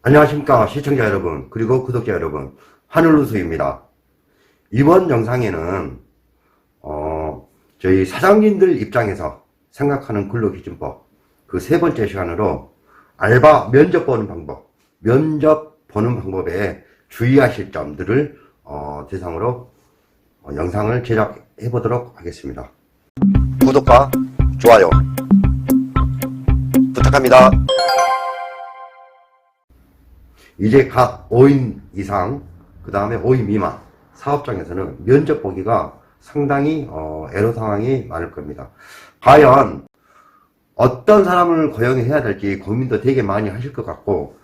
안녕하십니까 시청자 여러분 그리고 구독자 여러분, 하늘루수입니다. 이번 영상에는 저희 사장님들 입장에서 생각하는 근로기준법 그 세 번째 시간으로 알바 면접 보는 방법에 주의하실 점들을 대상으로 영상을 제작해 보도록 하겠습니다. 구독과 좋아요 부탁합니다. 이제 각 5인 이상, 그 다음에 5인 미만 사업장에서는 면접 보기가 상당히 애로 상황이 많을 겁니다. 과연 어떤 사람을 고용해야 될지 고민도 되게 많이 하실 것 같고,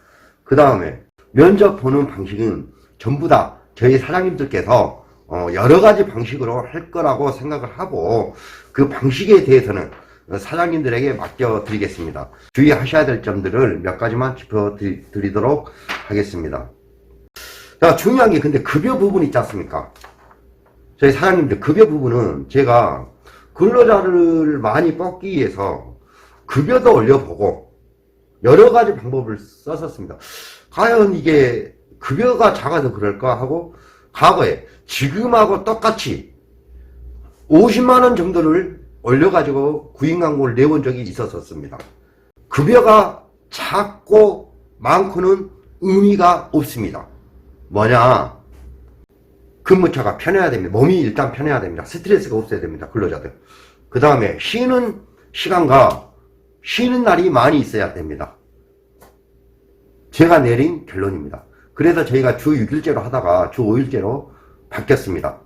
그 다음에 면접 보는 방식은 전부 다 저희 사장님들께서 여러 가지 방식으로 할 거라고 생각을 하고, 그 방식에 대해서는 사장님들에게 맡겨드리겠습니다. 주의하셔야 될 점들을 몇 가지만 짚어드리도록 하겠습니다. 자, 중요한 게 근데 급여 부분 있지 않습니까? 저희 사장님들 급여 부분은 제가 근로자를 많이 뽑기 위해서 급여도 올려보고 여러 가지 방법을 썼었습니다. 과연 이게 급여가 작아서 그럴까 하고, 과거에 지금하고 똑같이 50만원 정도를 올려가지고 구인 광고를 내본 적이 있었습니다. 급여가 작고 많고는 의미가 없습니다. 뭐냐, 근무처가 편해야 됩니다. 몸이 일단 편해야 됩니다. 스트레스가 없어야 됩니다. 근로자들. 그 다음에 쉬는 시간과 쉬는 날이 많이 있어야 됩니다. 제가 내린 결론입니다. 그래서 저희가 주 6일제로 하다가 주 5일제로 바뀌었습니다.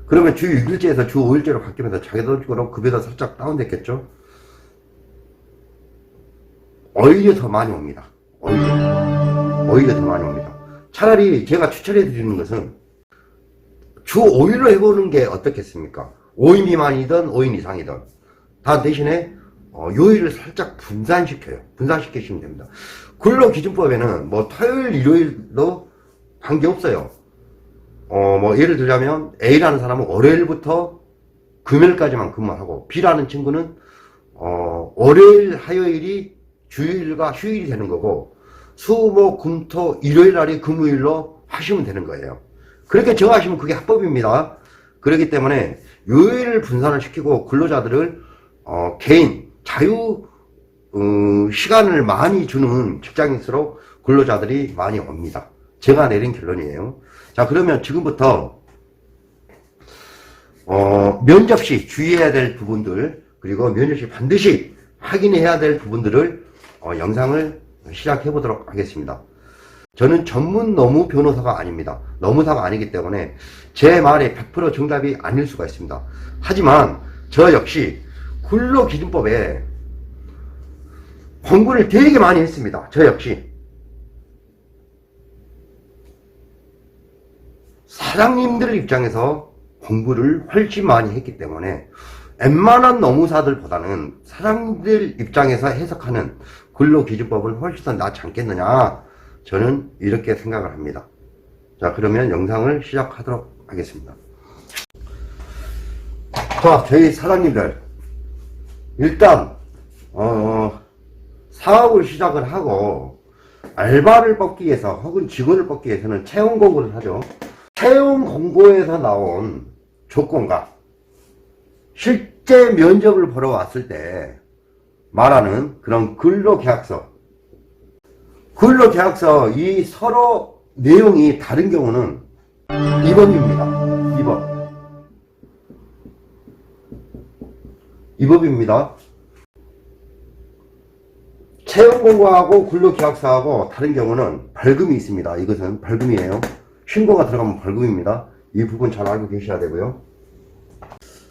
그러면 주 6일제에서 주 5일제로 바뀌면서 자기도적으로 급여도 살짝 다운됐겠죠? 오히려 더 많이 옵니다. 오히려 더 많이 옵니다. 차라리 제가 추천해 드리는 것은 주 5일로 해보는 게 어떻겠습니까? 5인 미만이든 5인 이상이든. 다 대신에 요일을 살짝 분산시키시면 됩니다. 근로기준법에는 뭐 토요일, 일요일도 관계없어요. 뭐 예를 들자면 A라는 사람은 월요일부터 금요일까지만 근무하고, B라는 친구는 월요일, 화요일이 주일과 휴일이 되는 거고, 수, 목, 금, 토, 일요일 날이 근무일로 하시면 되는 거예요. 그렇게 정하시면 그게 합법입니다. 그렇기 때문에 요일을 분산을 시키고 근로자들을 개인 자유 시간을 많이 주는 직장인일수록 근로자들이 많이 옵니다. 제가 내린 결론이에요. 자, 그러면 지금부터 면접 시 주의해야 될 부분들, 그리고 면접 시 반드시 확인해야 될 부분들을 영상을 시작해 보도록 하겠습니다. 저는 전문 노무 변호사가 아닙니다. 노무사가 아니기 때문에 제 말에 100% 정답이 아닐 수가 있습니다. 하지만 저 역시 근로기준법에 공부를 되게 많이 했습니다. 저 역시 사장님들 입장에서 공부를 훨씬 많이 했기 때문에 웬만한 노무사들보다는 사장님들 입장에서 해석하는 근로기준법은 훨씬 더 낫지 않겠느냐, 저는 이렇게 생각을 합니다. 자, 그러면 영상을 시작하도록 하겠습니다. 자, 저희 사장님들 일단 사업을 시작을 하고 알바를 뽑기 위해서 혹은 직원을 뽑기 위해서는 채용 공고를 하죠. 채용 공고에서 나온 조건과 실제 면접을 보러 왔을 때 말하는 그런 근로계약서 이 서로 내용이 다른 경우는 2법입니다. 2법입니다. 채용 공고하고 근로계약서하고 다른 경우는 벌금이 있습니다. 이것은 벌금이에요. 신고가 들어가면 벌금입니다. 이 부분 잘 알고 계셔야 되고요.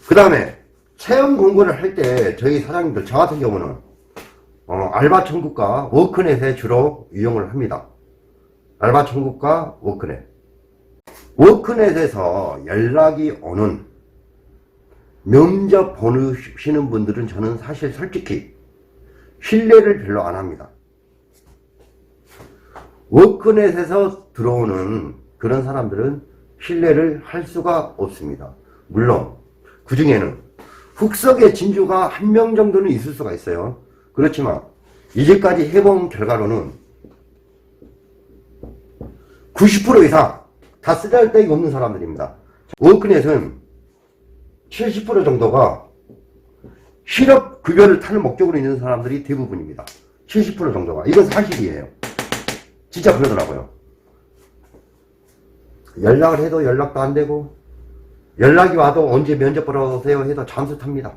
그 다음에 채용 공고를 할 때 저희 사장님들, 저 같은 경우는 알바 천국과 워크넷에 주로 이용을 합니다. 알바 천국과 워크넷. 워크넷에서 연락이 오는 면접 보시는 분들은 저는 사실 솔직히 신뢰를 별로 안 합니다. 워크넷에서 들어오는 그런 사람들은 신뢰를 할 수가 없습니다. 물론 그 중에는 흑석의 진주가 한 명 정도는 있을 수가 있어요. 그렇지만 이제까지 해본 결과로는 90% 이상 다 쓰잘데기 없는 사람들입니다. 워크넷은 70% 정도가 실업급여를 타는 목적으로 있는 사람들이 대부분입니다. 70% 정도가. 이건 사실이에요. 진짜 그러더라고요. 연락을 해도 연락도 안 되고, 연락이 와도 언제 면접 보러 오세요 해도 잠수 탑니다.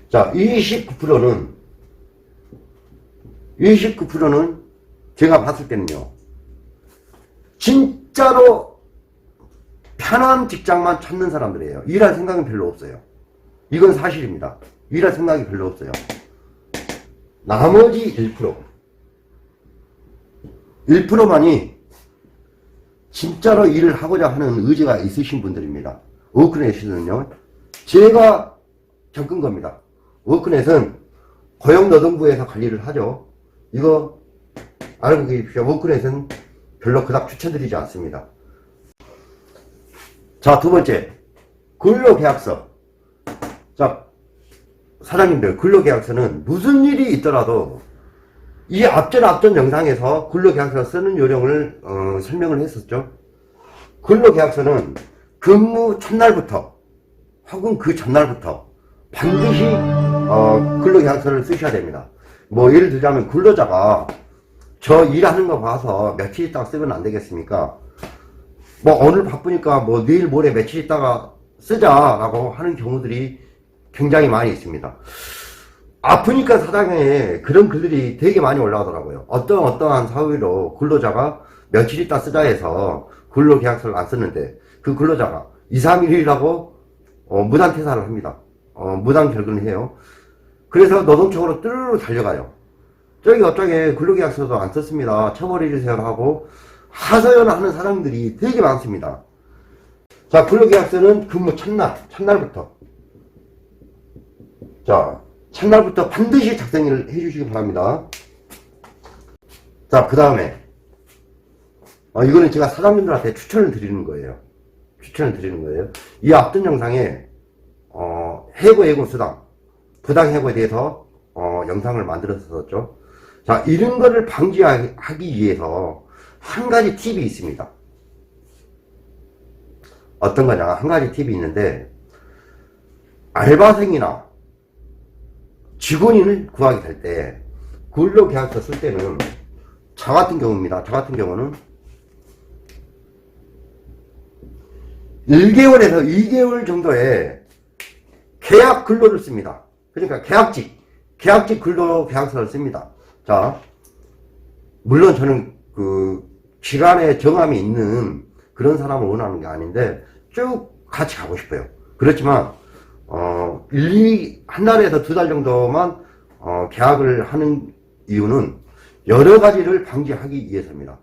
자, 29%는 제가 봤을 때는요, 진짜로 편한 직장만 찾는 사람들이에요. 일할 생각은 별로 없어요. 이건 사실입니다. 일할 생각이 별로 없어요. 나머지 1%만이 진짜로 일을 하고자 하는 의지가 있으신 분들입니다. 워크넷에서는요, 제가 겪은 겁니다. 워크넷은 고용노동부에서 관리를 하죠. 이거 알고 계십시오. 워크넷은 별로 그닥 추천드리지 않습니다. 자, 두 번째, 근로계약서. 자, 사장님들, 근로계약서는 무슨 일이 있더라도 이 앞전 영상에서 근로계약서 쓰는 요령을 설명을 했었죠. 근로계약서는 근무 첫날부터 혹은 그 전날부터 반드시 근로계약서를 쓰셔야 됩니다. 뭐 예를 들자면 근로자가 저 일하는 거 봐서 며칠 있다가 쓰면 안 되겠습니까? 뭐 오늘 바쁘니까 뭐 내일 모레 며칠 있다가 쓰자라고 하는 경우들이 굉장히 많이 있습니다. 아프니까 사장에 그런 글들이 되게 많이 올라오더라고요. 어떠한 사유로 근로자가 며칠 있다 쓰자 해서 근로계약서를 안 썼는데 그 근로자가 2, 3일이라고 무단퇴사를 합니다. 무단 결근을 해요. 그래서 노동청으로 뚜루루 달려가요. 저기 어쩌게 근로계약서도 안 썼습니다. 처벌해주세요 하고 하소연하는 사람들이 되게 많습니다. 자, 근로계약서는 근무 첫날부터. 자, 첫날부터 반드시 작성을 해주시기 바랍니다. 자, 그 다음에 이거는 제가 사장님들한테 추천을 드리는 거예요. 이 앞전 영상에 해고 예고 수당, 부당 해고에 대해서 영상을 만들었었죠. 자, 이런 거를 방지하기 위해서 한 가지 팁이 있습니다. 어떤 거냐? 한 가지 팁이 있는데, 알바생이나 직원인을 구하게 될 때 근로계약서 쓸 때는 저 같은 경우입니다. 저 같은 경우는 1개월에서 2개월 정도의 계약 근로를 씁니다. 그러니까 계약직 근로계약서를 씁니다. 자, 물론 저는 그 기간에 정함이 있는 그런 사람을 원하는 게 아닌데 쭉 같이 가고 싶어요. 그렇지만 한 달에서 2달 정도만 계약을 하는 이유는 여러 가지를 방지하기 위해서입니다.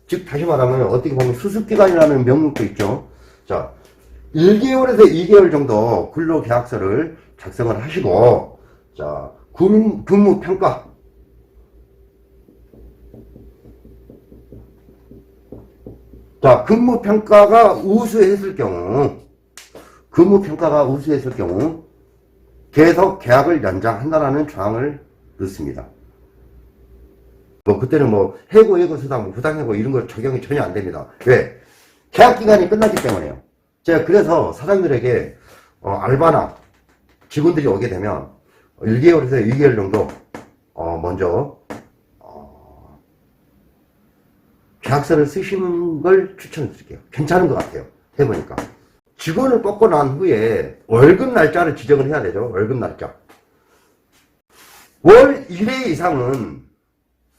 즉 다시 말하면 어떻게 보면 수습기간이라는 명목도 있죠. 자, 1개월에서 2개월 정도 근로계약서를 작성을 하시고, 자, 근무평가. 자, 근무평가가 우수했을 경우 계속 계약을 연장한다라는 조항을 넣습니다. 뭐 그때는 뭐 해고, 예고수당, 뭐 부당해고 이런 거 적용이 전혀 안 됩니다. 왜? 계약 기간이 끝났기 때문에요. 제가 그래서 사장들에게 알바나 직원들이 오게 되면 1개월에서 2개월 정도 먼저 계약서를 쓰시는 걸 추천드릴게요. 괜찮은 것 같아요. 해보니까. 직원을 뽑고 난 후에 월급 날짜를 지정을 해야 되죠. 월급 날짜. 월 1회 이상은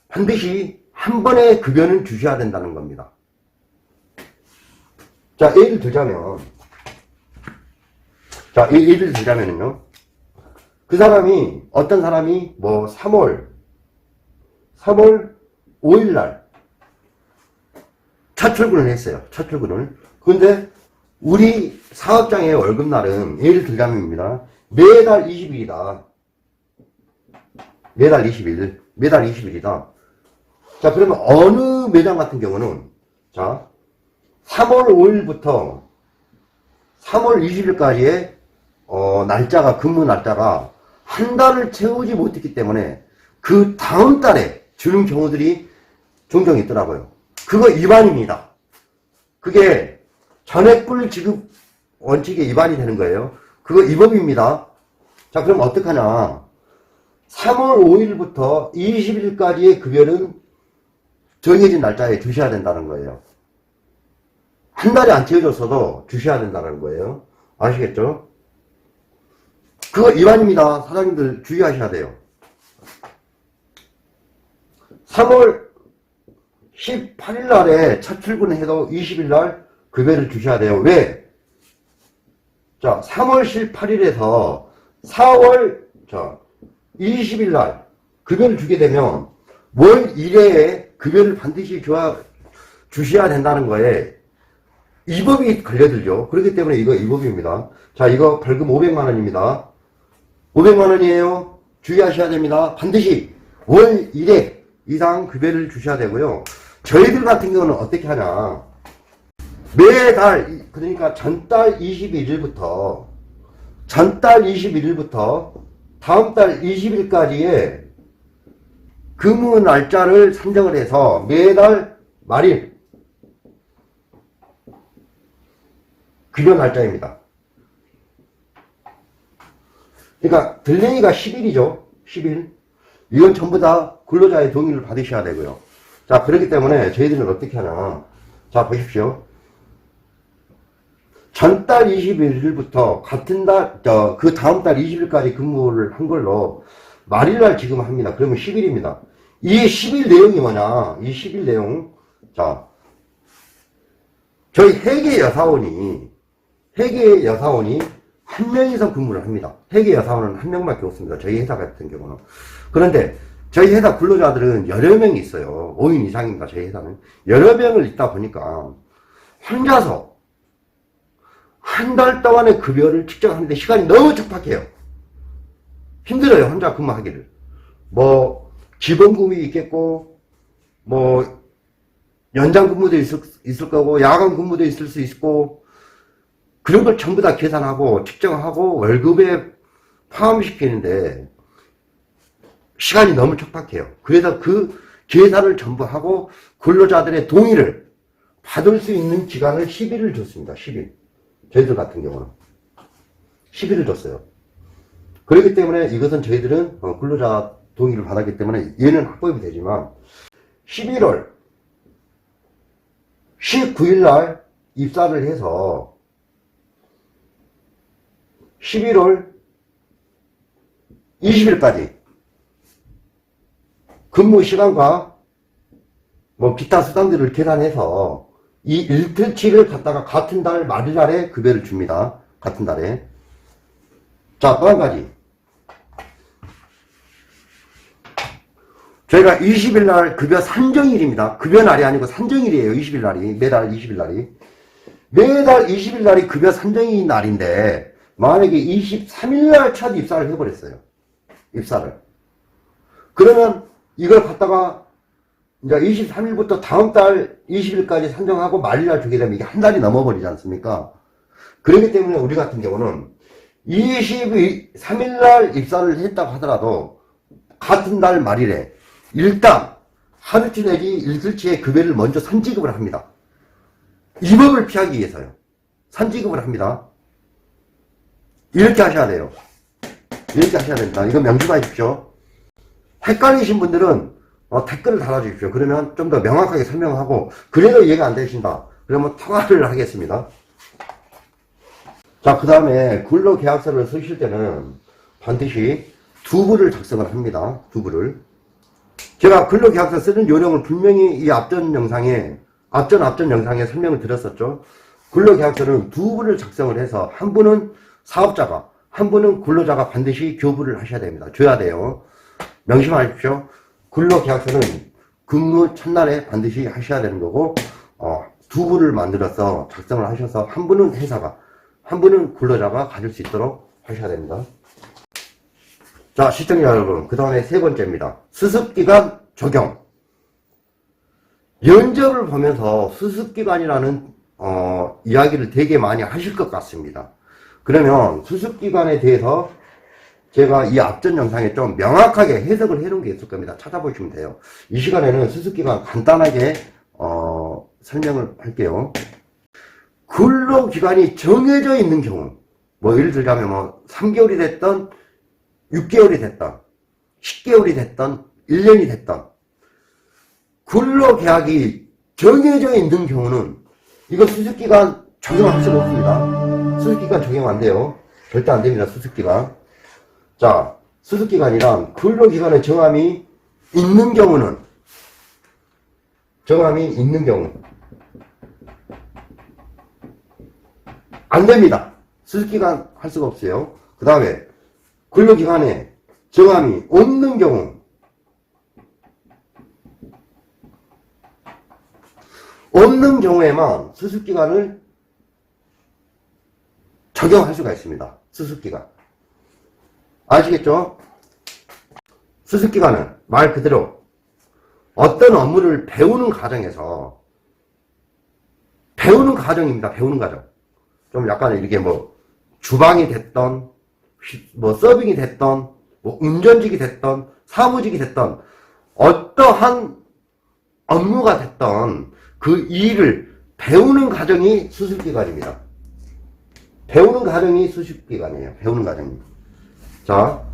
반드시 한 번의 급여는 주셔야 된다는 겁니다. 자, 예를 들자면은요. 그 사람이, 어떤 사람이 뭐 3월 5일 날 첫 출근을 했어요. 첫 출근을. 근데 우리 사업장의 월급날은 예를 들자면입니다. 매달 20일이다. 매달 20일이다. 자, 그러면 어느 매장 같은 경우는, 자, 3월 5일부터 3월 20일까지의 날짜가, 근무 날짜가 한 달을 채우지 못했기 때문에 그 다음 달에 주는 경우들이 종종 있더라고요. 그거 위반입니다. 그게 전액불 지급 원칙에 위반이 되는 거예요. 그거 위법입니다. 자, 그럼 어떡하냐. 3월 5일부터 20일까지의 급여는 정해진 날짜에 주셔야 된다는 거예요. 한 달에 안 채워줬어도 주셔야 된다는 거예요. 아시겠죠? 그거 위반입니다. 사장님들 주의하셔야 돼요. 3월 18일 날에 첫 출근해도 20일 날 급여를 주셔야 돼요. 왜? 자, 3월 18일에서 4월 20일 날 급여를 주게 되면 월 1회에 급여를 반드시 주셔야 된다는 거에 위법이 걸려들죠. 그렇기 때문에 이거 위법입니다. 자, 이거 벌금 500만 원입니다. 500만 원이에요. 주의하셔야 됩니다. 반드시 월 1회 이상 급여를 주셔야 되고요. 저희들 같은 경우는 어떻게 하냐. 매달, 그러니까 전달 21일부터 다음 달 20일까지의 근무 날짜를 산정을 해서 매달 말일 급여 날짜입니다. 그러니까 들랭이가 10일이죠. 10일. 이건 전부 다 근로자의 동의를 받으셔야 되고요. 자, 그렇기 때문에 저희들은 어떻게 하냐. 자, 보십시오. 전달 21일부터 같은 달, 그 다음 달 20일까지 근무를 한 걸로 말일날 지급합니다. 그러면 10일입니다. 이 10일 내용이 뭐냐? 이 10일 내용. 자, 저희 회계 여사원이 한 명이서 근무를 합니다. 회계 여사원은 한 명밖에 없습니다. 저희 회사 같은 경우는. 그런데 저희 회사 근로자들은 여러 명이 있어요. 5인 이상입니다. 저희 회사는. 여러 명을 있다 보니까 혼자서 한 달 동안의 급여를 측정하는데 시간이 너무 촉박해요. 힘들어요. 혼자 근무하기를. 뭐 기본급이 있겠고 뭐 연장 근무도 있을 거고 야간 근무도 있을 수 있고 그런 걸 전부 다 계산하고 측정하고 월급에 포함시키는데 시간이 너무 촉박해요. 그래서 그 계산을 전부 하고 근로자들의 동의를 받을 수 있는 기간을 10일을 줬습니다. 10일. 저희들 같은 경우는 10일을 줬어요. 그렇기 때문에 이것은 저희들은 근로자 동의를 받았기 때문에 얘는 합법이 되지만 11월 19일 날 입사를 해서 11월 20일까지 근무 시간과 뭐 기타 수당들을 계산해서 이 일틀치를 갖다가 같은 달 말일날에 급여를 줍니다. 같은 달에. 자, 또 한 가지. 저희가 20일날 급여 산정일입니다. 급여날이 아니고 산정일이에요. 20일날이. 매달 20일날이. 매달 20일날이 급여 산정일 날인데 만약에 23일날 첫 입사를 해버렸어요. 입사를. 그러면 이걸 갖다가 이제 23일부터 다음 달 20일까지 산정하고 말일날 주게 되면 이게 한 달이 넘어버리지 않습니까? 그렇기 때문에 우리 같은 경우는 23일날 입사를 했다고 하더라도 같은 달 말일에 일단 하루치 내지 일주일치의 급여를 먼저 선지급을 합니다. 위법을 피하기 위해서요. 선지급을 합니다. 이렇게 하셔야 돼요. 이렇게 하셔야 됩니다. 이거 명심하십시오. 헷갈리신 분들은 댓글을 달아주십시오. 그러면 좀 더 명확하게 설명하고 그래도 이해가 안 되신다. 그러면 통화를 하겠습니다. 자, 그 다음에 근로계약서를 쓰실 때는 반드시 두 부를 작성을 합니다. 두 부를. 제가 근로계약서 쓰는 요령을 분명히 이 앞전 영상에 설명을 드렸었죠. 근로계약서는 두 부를 작성을 해서 한 분은 사업자가, 한 분은 근로자가 반드시 교부를 하셔야 됩니다. 줘야 돼요. 명심하십시오. 근로계약서는 근무 첫날에 반드시 하셔야 되는 거고, 두 부를 만들어서 작성을 하셔서 한 분은 회사가, 한 분은 근로자가 가질 수 있도록 하셔야 됩니다. 자, 시청자 여러분, 그 다음에 세 번째입니다. 수습기간 적용. 면접을 보면서 수습기간이라는 이야기를 되게 많이 하실 것 같습니다. 그러면 수습기간에 대해서 제가 이 앞전 영상에 좀 명확하게 해석을 해놓은 게 있을 겁니다. 찾아보시면 돼요. 이 시간에는 수습기간 간단하게 설명을 할게요. 근로기간이 정해져 있는 경우, 뭐 예를 들자면 뭐 3개월이 됐던 6개월이 됐던 10개월이 됐던 1년이 됐던 근로계약이 정해져 있는 경우는 이거 수습기간 적용할 수가 없습니다. 수습기간 적용 안 돼요. 절대 안 됩니다. 수습기간. 자, 수습기간이란 근로기간의 정함이 있는 경우는, 정함이 있는 경우 안 됩니다. 수습기간 할 수가 없어요. 그 다음에 근로기간에 정함이 없는 경우, 없는 경우에만 수습기간을 적용할 수가 있습니다. 수습기간. 아시겠죠? 수습기간은 말 그대로 어떤 업무를 배우는 과정에서, 배우는 과정입니다. 배우는 과정. 좀 약간 이렇게 뭐 주방이 됐던, 뭐 서빙이 됐던, 뭐 운전직이 됐던, 사무직이 됐던, 어떠한 업무가 됐던 그 일을 배우는 과정이 수습기간입니다. 배우는 과정이 수습기간이에요. 배우는 과정이. 자,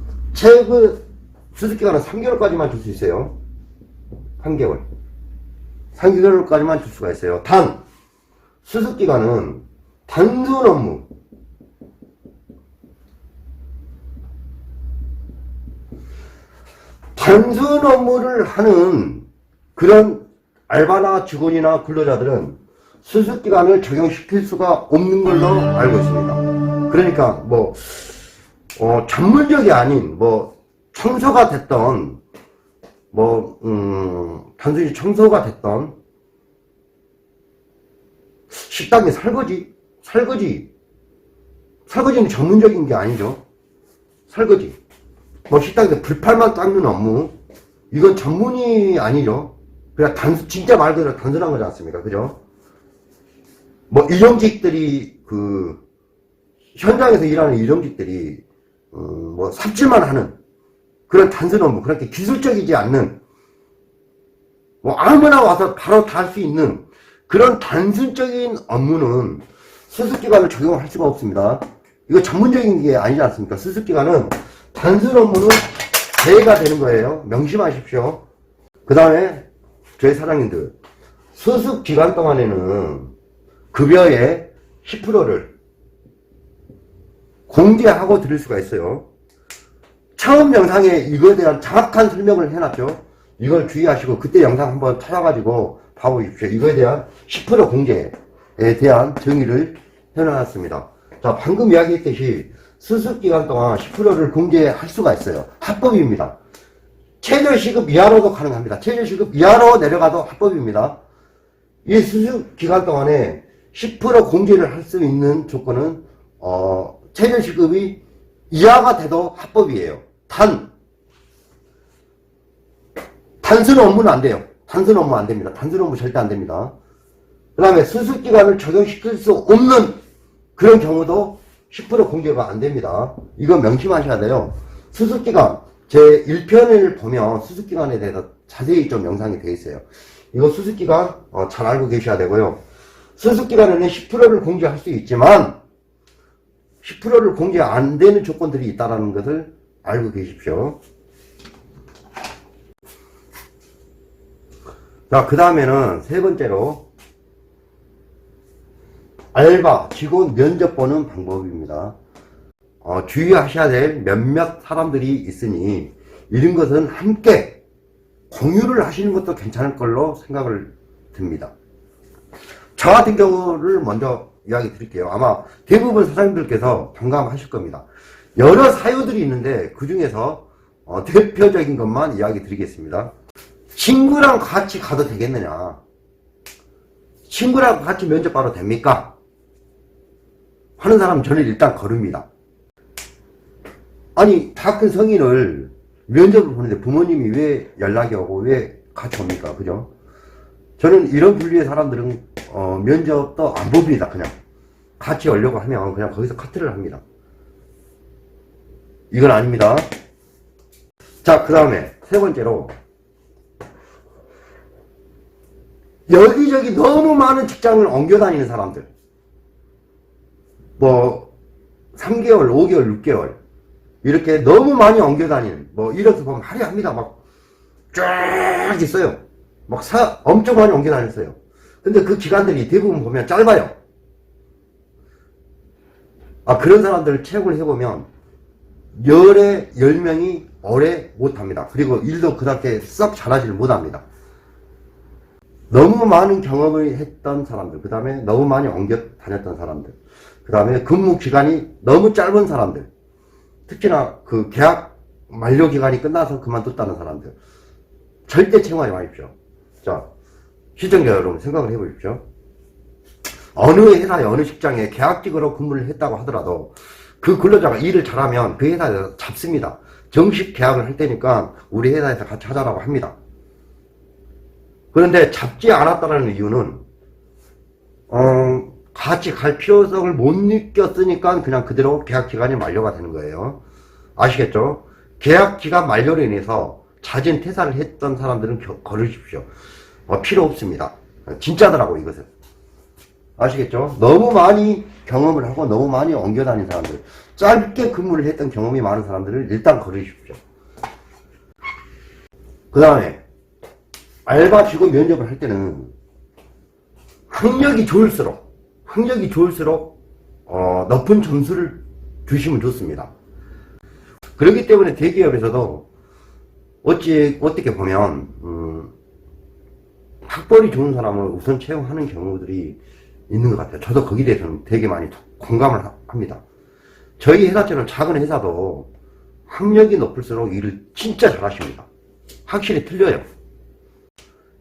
수습기간은 3개월까지만 줄 수 있어요. 3개월. 3개월까지만 줄 수가 있어요. 단, 수습기간은 단순 업무, 단순 업무를 하는 그런 알바나 직원이나 근로자들은 수습기간을 적용시킬 수가 없는 걸로 알고 있습니다. 그러니까 뭐 전문적이 아닌 뭐 청소가 됐던, 뭐 단순히 청소가 됐던, 식당의 설거지는 전문적인 게 아니죠. 설거지, 뭐 식당에서 불판만 닦는 업무, 이건 전문이 아니죠. 그냥 진짜 말 그대로 단순한 거지 않습니까? 그죠? 뭐 일용직들이, 현장에서 일하는 일용직들이 뭐 삽질만 하는 그런 단순 업무, 그렇게 기술적이지 않는, 뭐 아무나 와서 바로 다 할 수 있는 그런 단순적인 업무는 수습기간을 적용할 수가 없습니다. 이거 전문적인 게 아니지 않습니까? 수습기간은 단순 업무는 제외가 되는 거예요. 명심하십시오. 그 다음에 저희 사장님들, 수습기간 동안에는 급여의 10%를 공제하고 드릴 수가 있어요. 처음 영상에 이거에 대한 정확한 설명을 해놨죠. 이걸 주의하시고 그때 영상 한번 찾아가지고 봐보십시오. 이거에 대한 10% 공제에 대한 정의를 해놨습니다. 자, 방금 이야기했듯이 수습기간 동안 10%를 공제할 수가 있어요. 합법입니다. 최저시급 이하로도 가능합니다. 최저시급 이하로 내려가도 합법입니다. 이 수습기간 동안에 10% 공제를 할 수 있는 조건은 최저시급이 이하가 돼도 합법이에요. 단순 업무는 안 돼요. 단순 업무 안 됩니다. 단순 업무 절대 안 됩니다. 그 다음에 수습기간을 적용시킬 수 없는 그런 경우도 10% 공제가 안 됩니다. 이건 명심하셔야 돼요. 수습기간, 제 1편을 보면 수습기간에 대해서 자세히 좀 영상이 되어 있어요. 이거 수습기간 잘 알고 계셔야 되고요. 수습기간에는 10%를 공제할 수 있지만 10%를 공제 안 되는 조건들이 있다는 것을 알고 계십시오. 자, 그 다음에는 세 번째로 알바, 직원 면접 보는 방법입니다. 주의하셔야 될 몇몇 사람들이 있으니 이런 것은 함께 공유를 하시는 것도 괜찮을 걸로 생각을 듭니다. 저 같은 경우를 먼저 이야기 드릴게요. 아마 대부분 사장님들께서 동감하실 겁니다. 여러 사유들이 있는데 그 중에서 대표적인 것만 이야기 드리겠습니다. 친구랑 같이 가도 되겠느냐? 친구랑 같이 면접 봐도 됩니까? 하는 사람은 저는 일단 거릅니다. 아니, 다 큰 성인을 면접을 보는데 부모님이 왜 연락이 오고 왜 같이 옵니까? 그죠? 저는 이런 분류의 사람들은 면접도 안 봅니다. 그냥 같이 오려고 하면 그냥 거기서 카트를 합니다. 이건 아닙니다. 자, 그 다음에 세 번째로 여기저기 너무 많은 직장을 옮겨 다니는 사람들. 뭐, 3개월, 5개월, 6개월. 이렇게 너무 많이 옮겨 다니는, 뭐, 이렇게 보면 화려합니다. 막, 쫙 있어요. 막 엄청 많이 옮겨 다녔어요. 근데 그 기간들이 대부분 보면 짧아요. 그런 사람들을 채용을 해보면, 열에 10명이 오래 못합니다. 그리고 일도 그렇게 썩 잘하지를 못합니다. 너무 많은 경험을 했던 사람들, 그 다음에 너무 많이 옮겨 다녔던 사람들, 그 다음에 근무 기간이 너무 짧은 사람들, 특히나 그 계약 만료 기간이 끝나서 그만뒀다는 사람들, 절대 채용하지 마십시오. 자, 시청자 여러분 생각을 해보십시오. 어느 회사에 어느 직장에 계약직으로 근무를 했다고 하더라도 그 근로자가 일을 잘하면 그 회사에서 잡습니다. 정식 계약을 할 테니까 우리 회사에서 같이 하자라고 합니다. 그런데 잡지 않았다는 이유는 같이 갈 필요성을 못 느꼈으니까 그냥 그대로 계약기간이 만료가 되는 거예요. 아시겠죠? 계약기간 만료로 인해서 자진 퇴사를 했던 사람들은 걸으십시오. 필요 없습니다. 진짜더라고 이것은. 아시겠죠? 너무 많이 경험을 하고 너무 많이 옮겨 다닌 사람들, 짧게 근무를 했던 경험이 많은 사람들을 일단 걸으십시오. 그 다음에 알바 직원 면접을 할 때는 학력이 좋을수록 높은 점수를 주시면 좋습니다. 그렇기 때문에 대기업에서도 어떻게 보면 학벌이 좋은 사람을 우선 채용하는 경우들이 있는 것 같아요. 저도 거기에 대해서는 되게 많이 공감을 합니다. 저희 회사처럼 작은 회사도 학력이 높을수록 일을 진짜 잘하십니다. 확실히 틀려요.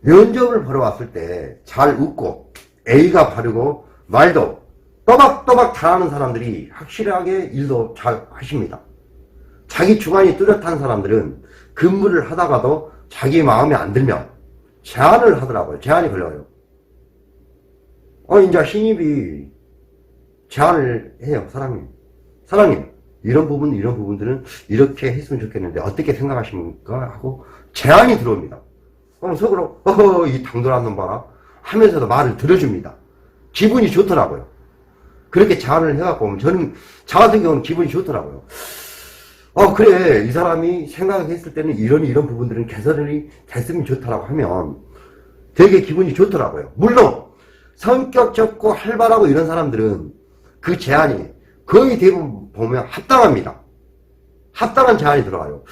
면접을 보러 왔을 때 잘 웃고 A가 바르고 말도 또박또박 잘하는 사람들이 확실하게 일도 잘 하십니다. 자기 주관이 뚜렷한 사람들은 근무를 하다가도 자기 마음에 안 들면 제안을 하더라고요. 제안이 걸려요. 이제 신입이 제안을 해요. 사장님 이런 부분들은 이렇게 했으면 좋겠는데 어떻게 생각하십니까? 하고 제안이 들어옵니다. 그럼 속으로 이 당돌한 놈 봐라 하면서도 말을 들어줍니다. 기분이 좋더라고요. 그렇게 제안을 해갖고 오면 저 같은 경우는 기분이 좋더라고요. 그래 이 사람이 생각했을 때는 이런 부분들은 개선이 됐으면 좋다라고 하면 되게 기분이 좋더라고요. 물론 성격 좋고 활발하고 이런 사람들은 그 제안이 거의 대부분 보면 합당합니다. 합당한 제안이 들어가요.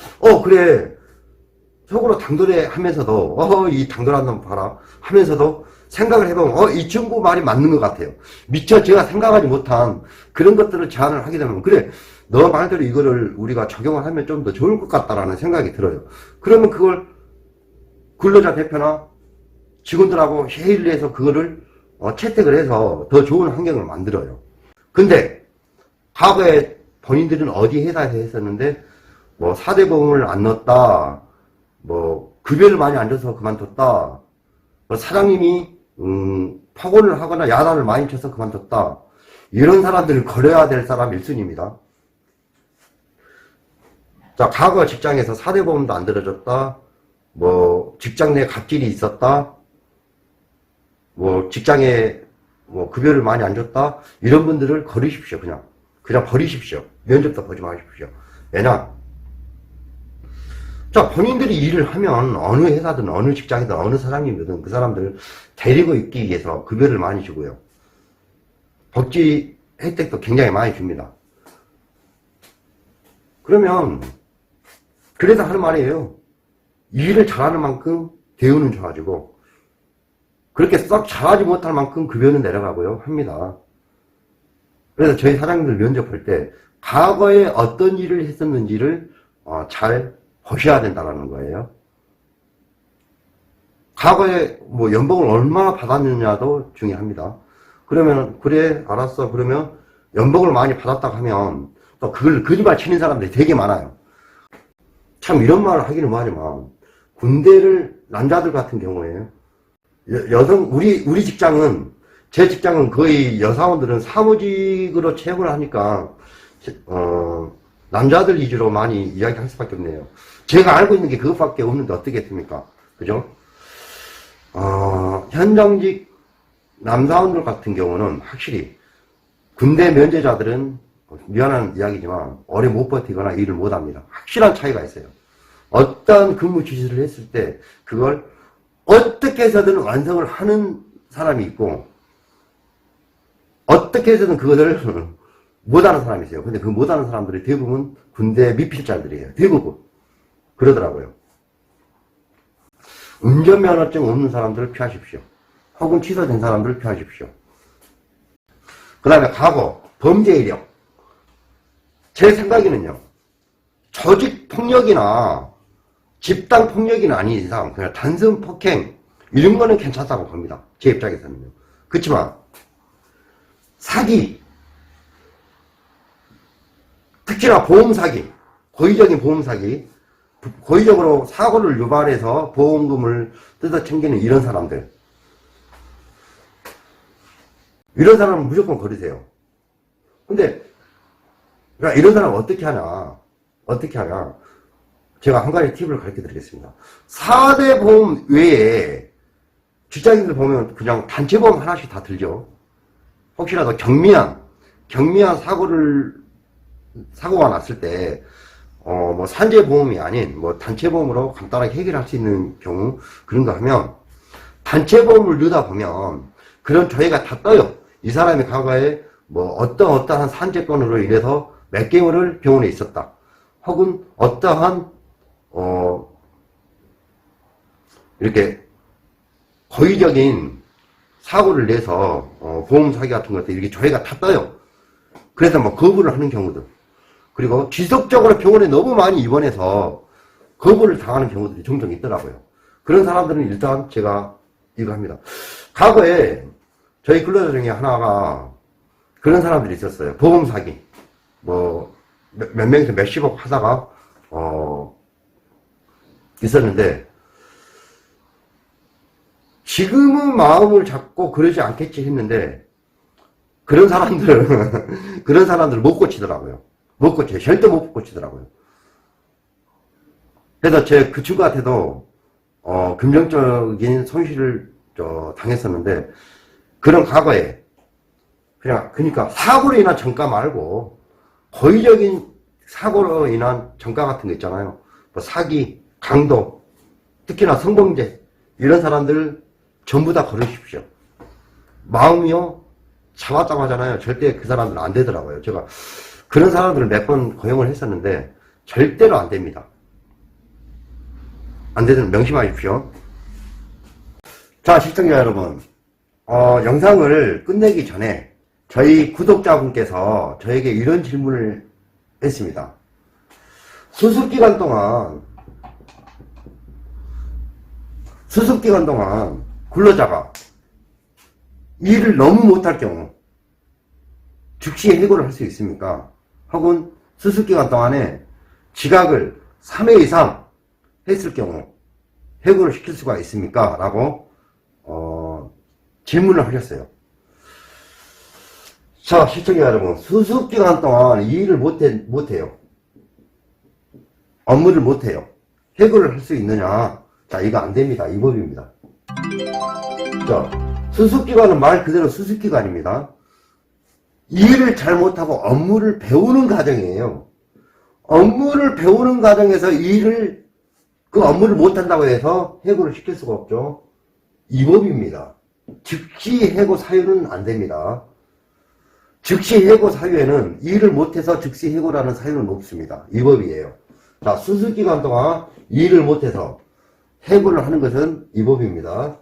그래 속으로 당돌해 하면서도 이 당돌한 놈 봐라 하면서도 생각을 해보면 이 친구 말이 맞는 것 같아요. 미처 제가 생각하지 못한 그런 것들을 제안을 하게 되면 그래 너 말대로 이거를 우리가 적용을 하면 좀 더 좋을 것 같다라는 생각이 들어요. 그러면 그걸 근로자 대표나 직원들하고 회의를 해서 그거를 채택을 해서 더 좋은 환경을 만들어요. 근데 과거에 본인들은 어디 회사에서 했었는데 뭐 4대 보험을 안 넣었다, 뭐 급여를 많이 안 줘서 그만뒀다, 뭐 사장님이 파혼을 하거나 야단을 많이 쳐서 그만뒀다, 이런 사람들을 걸어야 될 사람 1순위입니다. 자, 과거 직장에서 4대 보험도 안 들어줬다, 뭐 직장 내 갑질이 있었다, 뭐 직장에 뭐 급여를 많이 안 줬다, 이런 분들을 걸으십시오. 그냥 버리십시오. 면접도 보지 마십시오. 왜냐, 자, 본인들이 일을 하면 어느 회사든 어느 직장이든 어느 사장님이든 그 사람들을 데리고 있기 위해서 급여를 많이 주고요. 복지 혜택도 굉장히 많이 줍니다. 그러면 그래서 하는 말이에요. 일을 잘하는 만큼 대우는 좋아지고 그렇게 썩 잘하지 못할 만큼 급여는 내려가고요 합니다. 그래서 저희 사장님들 면접할 때 과거에 어떤 일을 했었는지를 잘 보셔야 된다는 거예요. 과거에 뭐 연봉을 얼마나 받았느냐도 중요합니다. 그러면 그래 알았어 그러면 연봉을 많이 받았다고 하면 또 그걸 거짓말 치는 사람들이 되게 많아요. 참 이런 말을 하기는 뭐하지만 군대를 남자들 같은 경우에 여성 우리 직장은 제 직장은 거의 여사원들은 사무직으로 채용을 하니까 남자들 위주로 많이 이야기할 수밖에 없네요. 제가 알고 있는 게 그것밖에 없는데 어떻겠습니까? 그죠? 현정직 남사원들 같은 경우는 확실히 군대 면제자들은 미안한 이야기지만 오래 못 버티거나 일을 못 합니다. 확실한 차이가 있어요. 어떤 근무 지시를 했을 때 그걸 어떻게 해서든 완성을 하는 사람이 있고 어떻게 해서든 그것을 못하는 사람이 있어요. 근데 그 못하는 사람들이 대부분 군대 미필자들이에요. 대부분 그러더라고요. 운전면허증 없는 사람들을 피하십시오. 혹은 취소된 사람들을 피하십시오. 그 다음에 과거 범죄 이력. 제 생각에는요, 조직 폭력이나 집단 폭력이나 아닌 이상 그냥 단순 폭행 이런 거는 괜찮다고 봅니다. 제 입장에서는요. 그렇지만 사기, 특히나 보험 사기, 고의적인 보험 사기, 고의적으로 사고를 유발해서 보험금을 뜯어 챙기는 이런 사람들, 이런 사람은 무조건 거르세요. 근데 그러니까 이런 사람은 어떻게 하냐 제가 한 가지 팁을 가르쳐 드리겠습니다. 4대 보험 외에 직장인들 보면 그냥 단체 보험 하나씩 다 들죠. 혹시라도 경미한 사고가 났을 때 뭐 산재 보험이 아닌 뭐 단체 보험으로 간단하게 해결할 수 있는 경우 그런 거 하면 단체 보험을 넣다 보면 그런 조회가 다 떠요. 이 사람이 과거에 뭐 어떠한 산재건으로 인해서 몇 개월을 병원에 있었다. 혹은 어떠한 이렇게 고의적인 사고를 내서 보험 사기 같은 것들 이렇게 조회가 다 떠요. 그래서 뭐 거부를 하는 경우들, 그리고 지속적으로 병원에 너무 많이 입원해서 거부를 당하는 경우들이 종종 있더라고요. 그런 사람들은 일단 제가 이거 합니다. 과거에 저희 근로자 중에 하나가 그런 사람들이 있었어요. 보험 사기. 뭐 몇 명에서 몇십억 하다가 있었는데 지금은 마음을 잡고 그러지 않겠지 했는데 그런 사람들 못 고치더라고요. 못 고쳐요. 절대 못 고치더라고요. 그래서 그 친구한테도 금전적인 손실을 당했었는데 그런 과거에 그러니까 사고로 인한 전가 말고 고의적인 사고로 인한 전가 같은 거 있잖아요. 뭐 사기, 강도, 특히나 성범죄 이런 사람들 전부 다 걸으십시오. 마음이요 잡았다고 절대 그 사람들은 안 되더라고요. 제가 그런 사람들을 몇 번 고용을 했었는데 절대로 안 됩니다. 안 되는 명심하십시오. 자, 시청자 여러분, 영상을 끝내기 전에 저희 구독자분께서 저에게 이런 질문을 했습니다. 수습기간 동안 근로자가 일을 너무 못할 경우 즉시 해고를 할 수 있습니까? 혹은 수습기간 동안에 지각을 3회 이상 했을 경우 해고를 시킬 수가 있습니까? 라고 질문을 하셨어요. 자, 시청자 여러분, 수습기간 동안 이 일을 못해요. 업무를 못해요. 해고를 할 수 있느냐? 자, 이거 안 됩니다. 이 법입니다. 자, 수습기간은 말 그대로 수습기간입니다. 일을 잘 못하고 업무를 배우는 과정이에요. 업무를 배우는 과정에서 그 업무를 못한다고 해서 해고를 시킬 수가 없죠. 이 법입니다. 즉시 해고 사유는 안 됩니다. 즉시 해고 사유에는 일을 못해서 즉시 해고라는 사유는 없습니다. 이 법이에요. 자, 수습기간 동안 일을 못해서 해고를 하는 것은 이 법입니다.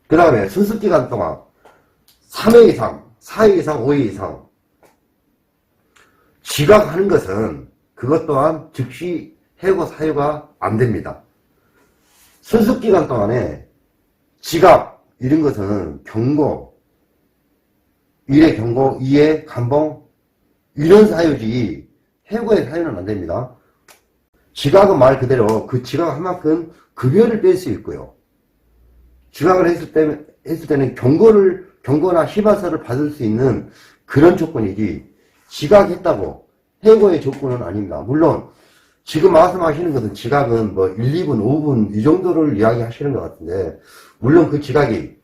그 다음에 수습기간 동안 3회 이상, 4회 이상, 5회 이상 지각하는 것은 그것 또한 즉시 해고 사유가 안 됩니다. 수습기간 동안에 지각 이런 것은 경고, 1의 경고, 2의 감봉 이런 사유지 해고의 사유는 안 됩니다. 지각은 말 그대로 그 지각한 만큼 급여를 뺄 수 있고요. 지각을 했을 때는 경고나 시바서를 받을 수 있는 그런 조건이지 지각했다고 해고의 조건은 아닙니다. 물론 지금 말씀하시는 것은 지각은 뭐 1, 2분, 5분 이 정도를 이야기 하시는 것 같은데, 물론 그 지각이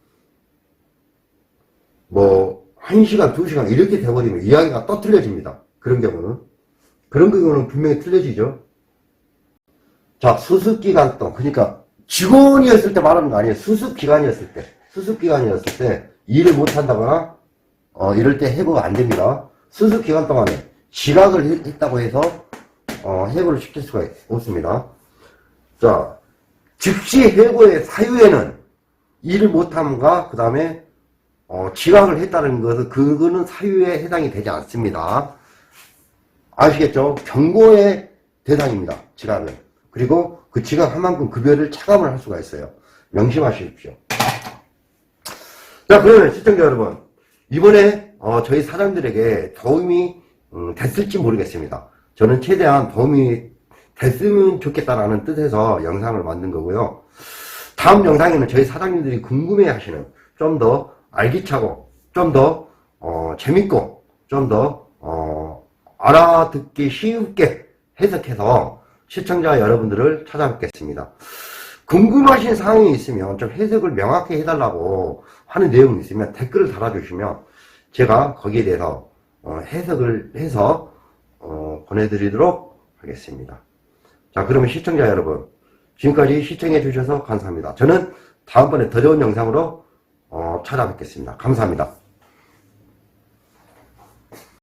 뭐 1시간, 2시간 이렇게 돼버리면 이야기가 또 틀려집니다. 그런 경우는 분명히 틀려지죠. 자, 수습기간 동안, 그러니까 직원이었을 때 말하는 거 아니에요. 수습기간이었을 때 일을 못한다거나 이럴 때 해고가 안 됩니다. 수습기간 동안에 지각을 했다고 해서 해고를 시킬 수가 없습니다. 자, 즉시 해고의 사유에는 일을 못함과 그 다음에 지각을 했다는 것은 그거는 사유에 해당이 되지 않습니다. 아시겠죠? 경고의 대상입니다. 지각은. 그리고 그 지각한 만큼 급여를 차감을 할 수가 있어요. 명심하십시오. 자, 그러면 시청자 여러분, 이번에 저희 사장들에게 도움이 됐을지 모르겠습니다. 저는 최대한 도움이 됐으면 좋겠다라는 뜻에서 영상을 만든 거고요. 다음 영상에는 저희 사장님들이 궁금해하시는 좀 더 알기차고 좀 더 재밌고 좀 더 알아듣기 쉽게 해석해서 시청자 여러분들을 찾아뵙겠습니다. 궁금하신 사항이 있으면 좀 해석을 명확히 해달라고 하는 내용이 있으면 댓글을 달아주시면 제가 거기에 대해서 해석을 해서 보내드리도록 하겠습니다. 자, 그러면 시청자 여러분, 지금까지 시청해 주셔서 감사합니다. 저는 다음번에 더 좋은 영상으로 찾아뵙겠습니다. 감사합니다.